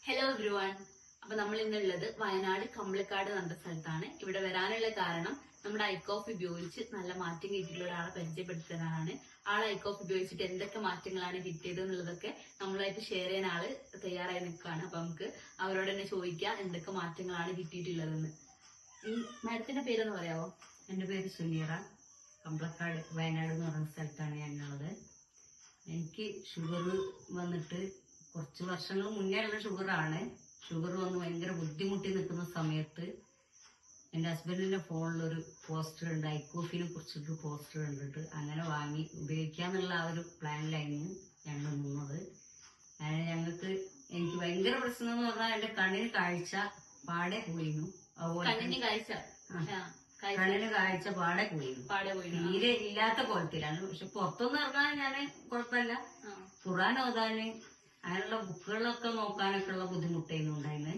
Hello everyone. അപ്പൊ നമ്മൾ ഇന്നുള്ളത് വയനാട് കമ്പളക്കാട് എന്ന സ്ഥലത്താണ്. ഇവിടെ വരാനുള്ള കാരണം നമ്മുടെ ഐക്കോഫ് ഉപയോഗിച്ച് നല്ല മാറ്റം കിട്ടിയിട്ടുള്ള ഒരാളെ പരിചയപ്പെടുത്താനാണ്. ഐക്കോഫ് ഉപയോഗിച്ചിട്ട് എന്തൊക്കെ മാറ്റങ്ങളാണ് കിട്ടിയത് എന്നുള്ളതൊക്കെ നമ്മളുമായിട്ട് ഷെയർ ചെയ്യാൻ തയ്യാറായി നിൽക്കുകയാണ്. അപ്പൊ നമുക്ക് അവരോട് തന്നെ ചോദിക്കാം എന്തൊക്കെ മാറ്റങ്ങളാണ് കിട്ടിയിട്ടുള്ളതെന്ന്. ഈ മാഡത്തിന്റെ പേരെന്ന് പറയാവോ? എന്റെ പേര് സുനീറ. കമ്പളക്കാട് വയനാട് എന്ന് പറയുന്ന സ്ഥലത്താണ് ഞാനുള്ളത്. എനിക്ക് ഷുഗർ വന്നിട്ട് കുറച്ച് വർഷങ്ങൾ മുന്നേ ഉള്ള ഷുഗറാണ്. ഷുഗർ വന്ന് ഭയങ്കര ബുദ്ധിമുട്ടി നിൽക്കുന്ന സമയത്ത് എൻ്റെ ഹസ്ബൻഡിന്റെ ഫോണിലൊരു പോസ്റ്റർ ഉണ്ട്, ഐക്കോഫിനെ കുറിച്ചിട്ട് പോസ്റ്റർ കണ്ടിട്ട് അങ്ങനെ വാങ്ങി ഉപയോഗിക്കാന്നുള്ള ആ ഒരു പ്ലാനിലായിരുന്നു ഞങ്ങൾ നിന്നത്. എനിക്ക് ഭയങ്കര പ്രശ്നം എന്ന് പറഞ്ഞാൽ എന്റെ കണ്ണിന് കാഴ്ച പാടെ പോയിരുന്നു. കണ്ണിന് കാഴ്ച പാടെ പോയിരുന്നു. തീരെ ഇല്ലാത്ത കോലത്തിലാണ്. പക്ഷെ പുറത്തൊന്നും ഇറങ്ങാൻ ഞാൻ കുഴപ്പമില്ല. ഖുർആൻ ഓതാന് അങ്ങനെയുള്ള ബുക്കുകളൊക്കെ നോക്കാനൊക്കെ ഉള്ള ബുദ്ധിമുട്ടായിരുന്നു ഉണ്ടായിരുന്നു.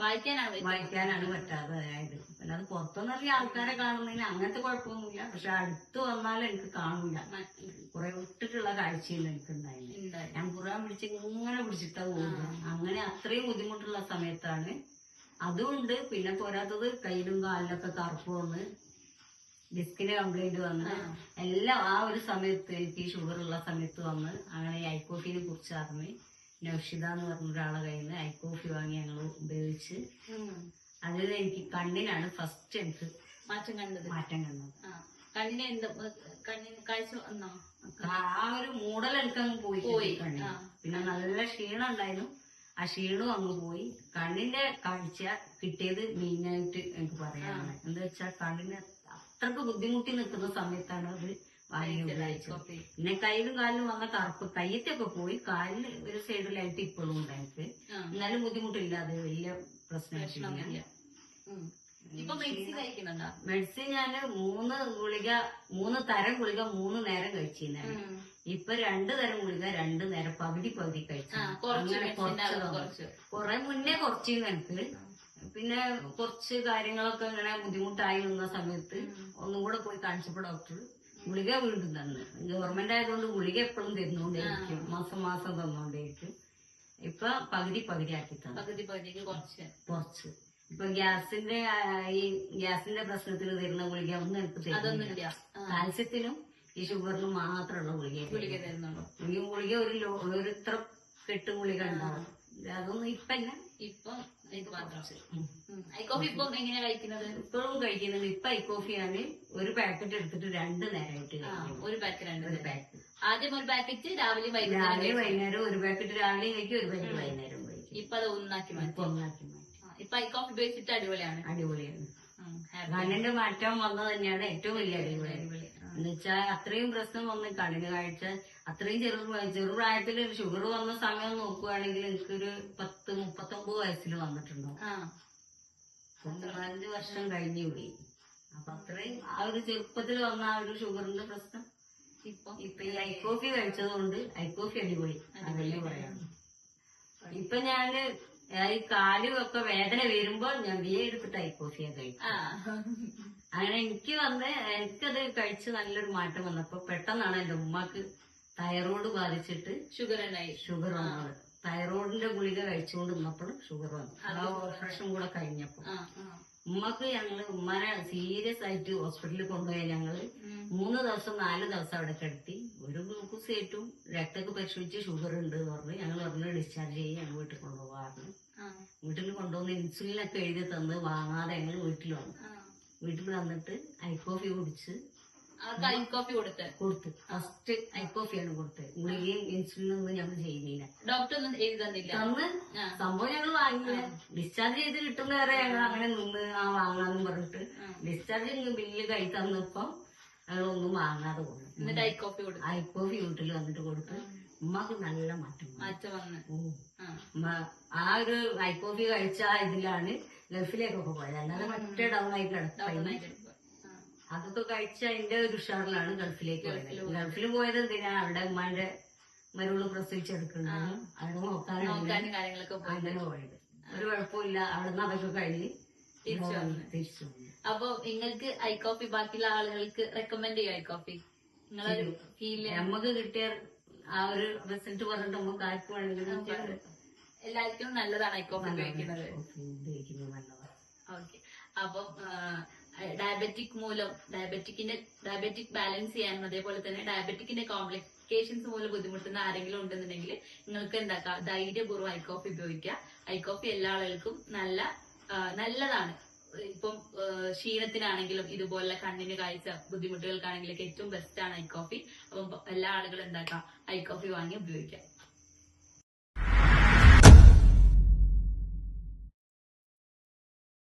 വായിക്കാനാണ് പറ്റാതെ ആയത്. അല്ലാതെ പുറത്തൊന്നും ഇറങ്ങിയ ആൾക്കാരെ കാണുന്നതിന് അങ്ങനത്തെ കുഴപ്പമൊന്നുമില്ല. പക്ഷെ അടുത്ത് വന്നാലും എനിക്ക് കാണൂല. കുറെ വിട്ടിട്ടുള്ള കാഴ്ചയിൽ എനിക്കുണ്ടായിരുന്നു. ഞാൻ ഖുർആൻ ഇങ്ങനെ പിടിച്ചിട്ടാ പോകുന്നത്. അങ്ങനെ അത്രയും ബുദ്ധിമുട്ടുള്ള സമയത്താണ് അതുകൊണ്ട്. പിന്നെ പോരാത്തത് കയ്യിലും കാലിലൊക്കെ കറുപ്പ് വന്ന് ഡിസ്കിന് കംപ്ലൈന്റ് വന്ന് എല്ലാം ആ ഒരു സമയത്ത് എനിക്ക് ഷുഗർ ഉള്ള സമയത്ത് വന്ന് അങ്ങനെ ഐക്കോഫിനെ കുറിച്ച് അറിഞ്ഞ് നൗഷിത എന്ന് പറഞ്ഞ ഒരാളെ കയ്യിൽ നിന്ന് ഐക്കോഫി വാങ്ങി ഞങ്ങൾ ഉപയോഗിച്ച് അതിൽ എനിക്ക് കണ്ണിനാണ് ഫസ്റ്റ് എനിക്ക് മാറ്റം കണ്ടത്. കണ്ണിന് കാഴ്ച വന്നോ? ആ ഒരു മൂടൽ എനിക്കങ്ങ് പോയി കണ്ണിന്. പിന്നെ നല്ല ക്ഷീണം ഉണ്ടായിരുന്നു. ആ ക്ഷീണവും അങ്ങ് പോയി. കണ്ണിന്റെ കാഴ്ച കിട്ടിയത് മെയിനായിട്ട് എനിക്ക് പറയാനാണ്. എന്താ വെച്ചാൽ കണ്ണിന് അത്രക്ക് ബുദ്ധിമുട്ടി നിൽക്കുന്ന സമയത്താണ് അത് വാങ്ങി ഉപയോഗിച്ചത്. പിന്നെ കയ്യിലും കാലിലും വന്ന കറുപ്പ് കയ്യത്തൊക്കെ പോയി. കാലിന് ഒരു സൈഡിലായിട്ട് ഇപ്പോഴും ഉണ്ട് എനിക്ക്. എന്നാലും ബുദ്ധിമുട്ടില്ല, അത് വലിയ പ്രശ്നമില്ല. മെഡിസിൻ ഞാന് 3 തരം ഗുളിക 3 നേരം കഴിച്ചിരുന്നു. ഇപ്പൊ 2 തരം ഗുളിക 2 നേരം പകുതി കഴിച്ചു. അങ്ങനെ കുറെ മുന്നേ കുറച്ചിരുന്നു എനിക്ക്. പിന്നെ കുറച്ച് കാര്യങ്ങളൊക്കെ ഇങ്ങനെ ബുദ്ധിമുട്ടായി നിന്ന സമയത്ത് ഒന്നും കൂടെ പോയി കാണിച്ചപ്പോ ഡോക്ടർ ഗുളിക വീണ്ടും തന്നു. ഗവൺമെന്റ് ആയതുകൊണ്ട് ഗുളിക എപ്പോഴും തരുന്നോണ്ടേയിരിക്കും, മാസം തന്നോണ്ടേയിരിക്കും. ഇപ്പൊ പകുതി ആക്കി തന്നു. കുറച്ച് ഇപ്പൊ ഗ്യാസിന്റെ പ്രശ്നത്തിന് തരുന്ന ഗുളിക ഒന്നും എനിക്ക് തരുന്നില്ല. കാൽസ്യത്തിനും ഈ ഷുഗറിനും മാത്രമുള്ള ഗുളിക തരുന്നുള്ളൂ. ഈ ഗുളിക ഒരു ഇത്ര 8 ഗുളിക ഉണ്ടാവും. അതൊന്നും ഇപ്പല്ല. ഇപ്പം ഇത് മാത്രം. ഐക്കോഫി ഇപ്പം എങ്ങനെയാ കഴിക്കുന്നത്? ഇപ്പോഴും കഴിക്കുന്നത്. ഇപ്പൊ ഐക്കോഫിയാണ് ഒരു പാക്കറ്റ് എടുത്തിട്ട് 2 നേരമായിട്ട് ഒരു പാക്കറ്റ്. ആദ്യം ഒരു പാക്കറ്റ് രാവിലെ വൈകുന്നേരം ഒരു പാക്കറ്റ് രാവിലെ കഴിക്കും, ഒരു പാക്കറ്റ് വൈകുന്നേരം കഴിക്കും. ഇപ്പൊ അത് ഒന്നാക്കി മാറ്റി. ഇപ്പൊ ഐക്കോഫി ഉപയോഗിച്ചിട്ട് അടിപൊളിയാണ്. കണ്ണിന്റെ മാറ്റം വന്നത് തന്നെയാണ് ഏറ്റവും വലിയ അടിപൊളി. എന്നുവെച്ചാൽ അത്രയും പ്രശ്നം വന്ന് കണ്ണിന് കാഴ്ച അത്രയും ചെറുപ്രായത്തിൽ ഷുഗർ വന്ന സമയം നോക്കുകയാണെങ്കിൽ എനിക്കൊരു 39 വയസ്സിൽ വന്നിട്ടുണ്ടാവും. 5 വർഷം കഴിഞ്ഞു പോയി. അപ്പൊ അത്രയും ആ ഒരു ചെറുപ്പത്തിൽ വന്ന ആ ഒരു ഷുഗറിന്റെ പ്രശ്നം ഇപ്പൊ ഈ ഐക്കോഫി കഴിച്ചത് കൊണ്ട് ഐക്കോഫി അടിപൊളി അതല്ലേ പറയാം. ഇപ്പൊ ഞാന് ഈ കാലും ഒക്കെ വേദന വരുമ്പോൾ ഞാൻ എടുത്തിട്ട് ഐക്കോഫിയ കഴിക്കും. അങ്ങനെ എനിക്കത് കഴിച്ച് നല്ലൊരു മാറ്റം വന്നപ്പോ പെട്ടെന്നാണ് എന്റെ ഉമ്മക്ക് തൈറോയ്ഡ് ബാധിച്ചിട്ട് ഷുഗർ വന്നത്. തൈറോയിഡിന്റെ ഗുളിക കഴിച്ചുകൊണ്ട് നിന്നപ്പോഴും ഷുഗർ വന്നു. ആ ഓപ്പറേഷൻ കൂടെ കഴിഞ്ഞപ്പോ ഉമ്മക്ക് ഉമ്മനെ സീരിയസ് ആയിട്ട് ഹോസ്പിറ്റലിൽ കൊണ്ടുപോയി. 3 ദിവസം 4 ദിവസം അവിടെ കിടത്തി. ഒരു ഗ്ലൂക്കോസ് ഏറ്റവും രക്തമൊക്കെ പരിശോധിച്ച് ഷുഗർ ഉണ്ട് പറഞ്ഞ് ഞങ്ങൾ ഡിസ്ചാർജ് ചെയ്യും. ഞങ്ങൾ വീട്ടിൽ കൊണ്ടുപോകാറുണ്ട്. വീട്ടിൽ കൊണ്ടുവന്ന് ഇൻസുലിനൊക്കെ എഴുതി തന്ന് വാങ്ങാതെ ഞങ്ങൾ വീട്ടിൽ വന്നു. വീട്ടിൽ വന്നിട്ട് ഐക്കോഫി കുടിച്ച് കൊടുത്ത് ഫസ്റ്റ് ഐക്കോഫിയാണ് കൊടുത്തത്. ഗുളികയും ഇൻസുലിനൊന്നും ഞങ്ങൾ ചെയ്യുന്നില്ല. ഡോക്ടർ ഒന്നും എഴുതി തന്നില്ല. സംഭവം ഞങ്ങൾ വാങ്ങിയില്ല. ഡിസ്ചാർജ് ചെയ്ത് കിട്ടുന്ന വരെ ഞങ്ങൾ അങ്ങനെ നിന്ന് വാങ്ങാന്നും പറഞ്ഞിട്ട് ഡിസ്ചാർജ് ബില്ല് കൈ തന്നപ്പോ ഞങ്ങളൊന്നും വാങ്ങാതെ പോകും. എന്നിട്ട് ഐക്കോഫി വീട്ടിൽ വന്നിട്ട് കൊടുത്ത് ഉമ്മക്ക് നല്ല മാറ്റം വന്നു. ആ ഒരു ഐക്കോഫി കഴിച്ച ഇതിലാണ് ഗൾഫിലേക്കൊക്കെ പോയത്. അല്ലാതെ മറ്റേ ഡൗൺ ആയി കിടക്കും. അതൊക്കെ കഴിച്ച അതിന്റെ ഒരു ഉഷാറിലാണ് ഗൾഫിലേക്ക് പോയത്. ഗൾഫിൽ പോയത് എന്തിനാ? അവിടെ ഉമ്മാന്റെ മരുള് പ്രസവിച്ചെടുക്കുന്നുണ്ടാവും. അവിടെ നോക്കാനും അങ്ങനെ പോയത്. ഒരു കുഴപ്പമില്ല. അവിടുന്ന് അതൊക്കെ കഴിഞ്ഞ് തിരിച്ചു. അപ്പൊ നിങ്ങൾക്ക് ഐക്കോഫി ബാക്കിയുള്ള ആളുകൾക്ക് റെക്കമെൻഡ് ചെയ്യും? ഐക്കോഫി നമുക്ക് കിട്ടിയ ആ ഒരു റിസൾട്ട് പറഞ്ഞിട്ട് നമുക്ക് ആർക്കും വേണമെങ്കിലും എല്ലാവർക്കും നല്ലതാണ് ഐ കോഫി ഉപയോഗിക്കുന്നത്. ഉപയോഗിക്കുന്നത് നല്ലതാണ്. ഓക്കെ. അപ്പം ഡയബറ്റിക് മൂലം ഡയബറ്റിക് ബാലൻസ് ചെയ്യാനും അതേപോലെ തന്നെ ഡയബറ്റിക്കിന്റെ കോംപ്ലിക്കേഷൻസ് മൂലം ബുദ്ധിമുട്ടുന്ന ആരെങ്കിലും ഉണ്ടെന്നുണ്ടെങ്കിൽ നിങ്ങൾക്ക് എന്താക്കാം, ധൈര്യപൂർവ്വം ഐ കോഫി ഉപയോഗിക്കുക. ഐ കോഫി എല്ലാ ആളുകൾക്കും നല്ലതാണ്. ഇപ്പം ക്ഷീണത്തിനാണെങ്കിലും ഇതുപോലെ കണ്ണിന് കാഴ്ച ബുദ്ധിമുട്ടുകൾക്കാണെങ്കിലൊക്കെ ഏറ്റവും ബെസ്റ്റ് ആണ് ഐ കോഫി. അപ്പം എല്ലാ ആളുകളും എന്താക്കാം, ഐ കോഫി വാങ്ങി ഉപയോഗിക്കാം.